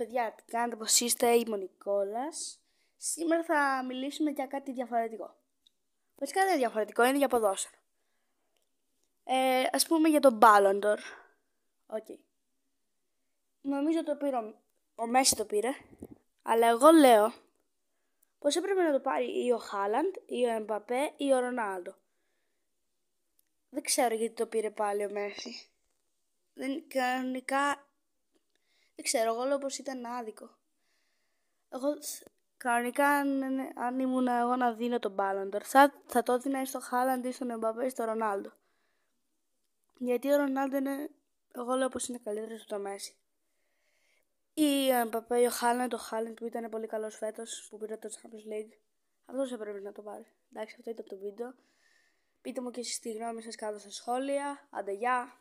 παιδιά, τι κάνετε, πώς είστε, είμαι ο Νικόλας. Σήμερα θα μιλήσουμε για κάτι διαφορετικό. Βασικά δεν είναι διαφορετικό, είναι για ποδόσφαιρο. Ας πούμε για τον Ballon d'Or. Okay. Νομίζω το πήρε ο Μέση το πήρε, αλλά εγώ λέω πως έπρεπε να το πάρει ή ο Χάλαντ, ή ο Εμπαπέ, ή ο Ρονάλντο. Δεν ξέρω γιατί το πήρε πάλι ο Μέση. Κανονικά, δεν ξέρω, εγώ λέω πως ήταν άδικο. Εγώ κανονικά αν ήμουν εγώ να δίνω τον Ballon d'Or, θα το έδινα στο Χάλαντ ή στον Εμπαπέ ή στο Ρονάλντο. Γιατί ο Ρονάλντο είναι, εγώ λέω πως είναι καλύτερος από το Μέση. Ή ο Εμπαπέ ή ο Χάλαντ που ήταν πολύ καλός φέτος, που πήρε το Champions League. Αυτός έπρεπε να το πάρει. Εντάξει, αυτό ήταν το βίντεο. Πείτε μου και εσείς τη γνώμη σας κάτω στα σχόλια. Άντε, γεια!